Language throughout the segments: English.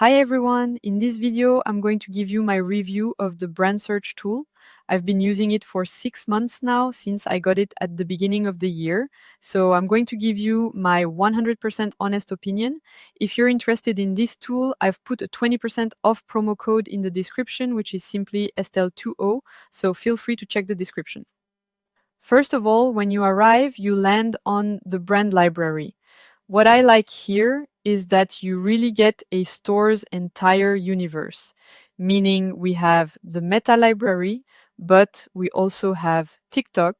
Hi everyone, in this video I'm going to give you my review of the BrandSearch tool. I've been using it for 6 months now since I got it at the beginning of the year. So I'm going to give you my 100% honest opinion. If you're interested in this tool, I've put a 20% off promo code in the description, which is simply Estelle20, so feel free to check the description. First of all, when you arrive, you land on the brand library. What I like here is that you really get a store's entire universe, meaning we have the meta library, but we also have TikTok,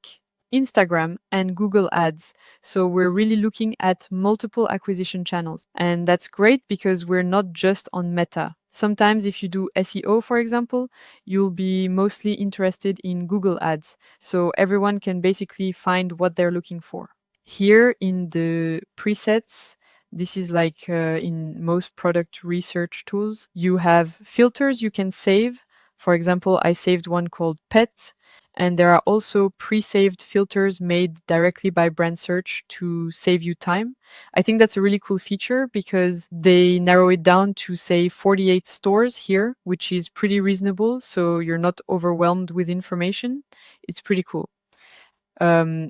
Instagram, and Google Ads. So we're really looking at multiple acquisition channels. And that's great because we're not just on Meta. Sometimes if you do SEO, for example, you'll be mostly interested in Google Ads. So everyone can basically find what they're looking for. Here in the presets, this is like in most product research tools, you have filters you can save. For example, I saved one called pet, and there are also pre-saved filters made directly by BrandSearch to save you time. I think that's a really cool feature because they narrow it down to say 48 stores here, which is pretty reasonable, so you're not overwhelmed with information. It's pretty cool.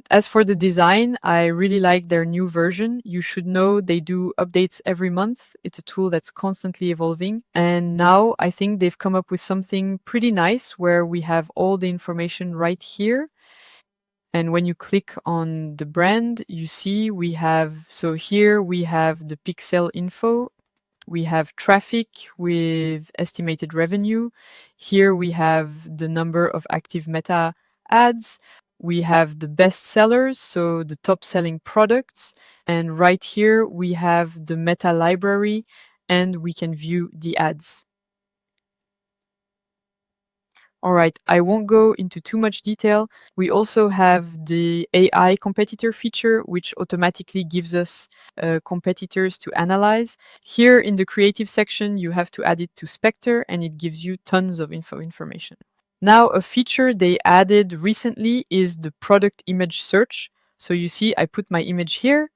As for the design, I really like their new version. You should know they do updates every month. It's a tool that's constantly evolving. And now I think they've come up with something pretty nice where we have all the information right here. And when you click on the brand, you see we have, so here we have the pixel info. We have traffic with estimated revenue. Here we have the number of active meta ads. We have the best sellers, so the top selling products. And right here we have the meta library and we can view the ads. All right, I won't go into too much detail. We also have the AI competitor feature, which automatically gives us competitors to analyze. Here in the creative section, you have to add it to Spectre and it gives you tons of information. Now, a feature they added recently is the product image search. So you see, I put my image here,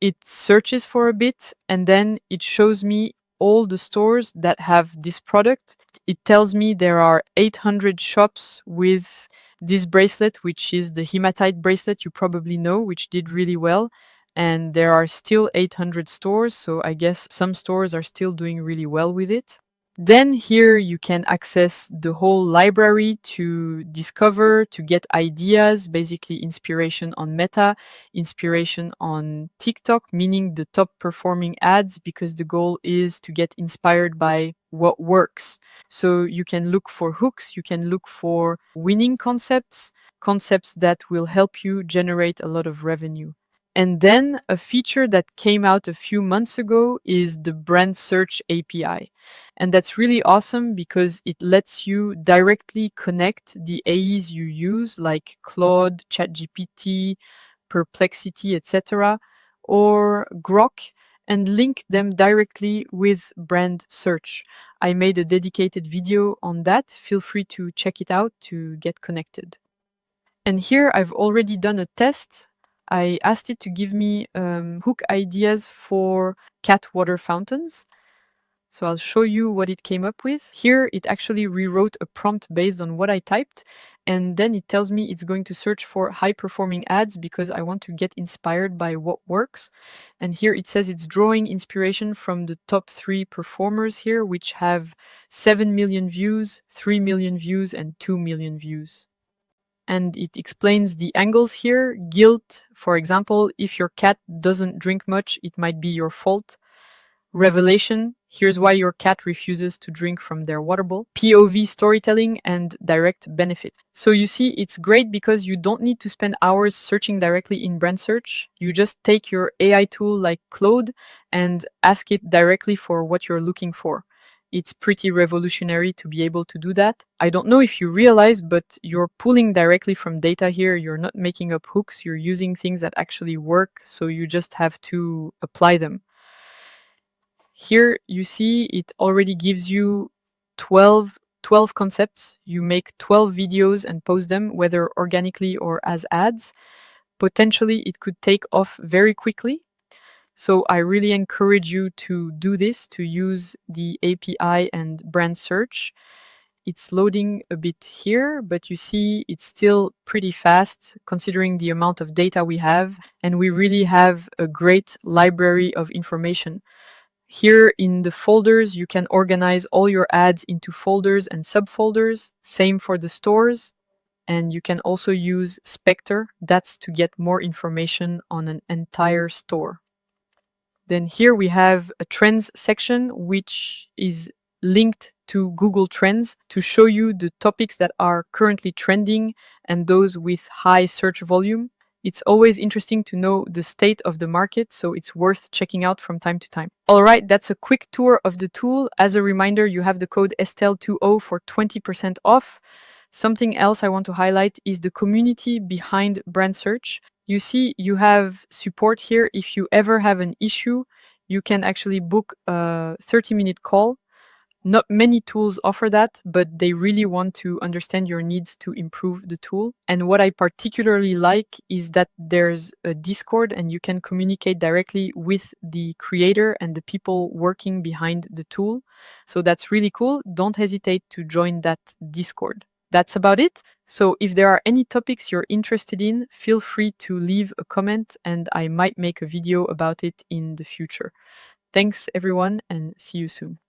it searches for a bit, and then it shows me all the stores that have this product. It tells me there are 800 shops with this bracelet, which is the hematite bracelet you probably know, which did really well. And there are still 800 stores, so I guess some stores are still doing really well with it. Then here you can access the whole library to discover, to get ideas, basically inspiration on Meta, inspiration on TikTok, meaning the top performing ads, because the goal is to get inspired by what works. So you can look for hooks, you can look for winning concepts, concepts that will help you generate a lot of revenue. And then a feature that came out a few months ago is the BrandSearch API. And that's really awesome because it lets you directly connect the AEs you use, like Claude, ChatGPT, Perplexity, etc., or Grok, and link them directly with BrandSearch. I made a dedicated video on that. Feel free to check it out to get connected. And here I've already done a test. I asked it to give me hook ideas for cat water fountains. So I'll show you what it came up with. Here it actually rewrote a prompt based on what I typed, and then it tells me it's going to search for high performing ads because I want to get inspired by what works. And here it says it's drawing inspiration from the top 3 performers here, which have 7 million views, 3 million views, and 2 million views. And it explains the angles here. Guilt, for example, if your cat doesn't drink much, it might be your fault. Revelation, here's why your cat refuses to drink from their water bowl. POV storytelling and direct benefit. So you see, it's great because you don't need to spend hours searching directly in BrandSearch. You just take your AI tool like Claude and ask it directly for what you're looking for. It's pretty revolutionary to be able to do that. I don't know if you realize, but you're pulling directly from data here. You're not making up hooks. You're using things that actually work, so you just have to apply them. Here you see it already gives you 12 concepts. You make 12 videos and post them, whether organically or as ads. Potentially, it could take off very quickly. So I really encourage you to do this, to use the API and brand search. It's loading a bit here, but you see it's still pretty fast considering the amount of data we have, and we really have a great library of information. Here in the folders, you can organize all your ads into folders and subfolders. Same for the stores. And you can also use Spectre. That's to get more information on an entire store. Then here we have a trends section, which is linked to Google Trends to show you the topics that are currently trending and those with high search volume. It's always interesting to know the state of the market, so it's worth checking out from time to time. All right, that's a quick tour of the tool. As a reminder, you have the code Estelle20 for 20% off. Something else I want to highlight is the community behind BrandSearch. You see, you have support here. If you ever have an issue, you can actually book a 30-minute call. Not many tools offer that, but they really want to understand your needs to improve the tool. And what I particularly like is that there's a Discord and you can communicate directly with the creator and the people working behind the tool. So that's really cool. Don't hesitate to join that Discord. That's about it. So if there are any topics you're interested in, feel free to leave a comment and I might make a video about it in the future. Thanks everyone and see you soon.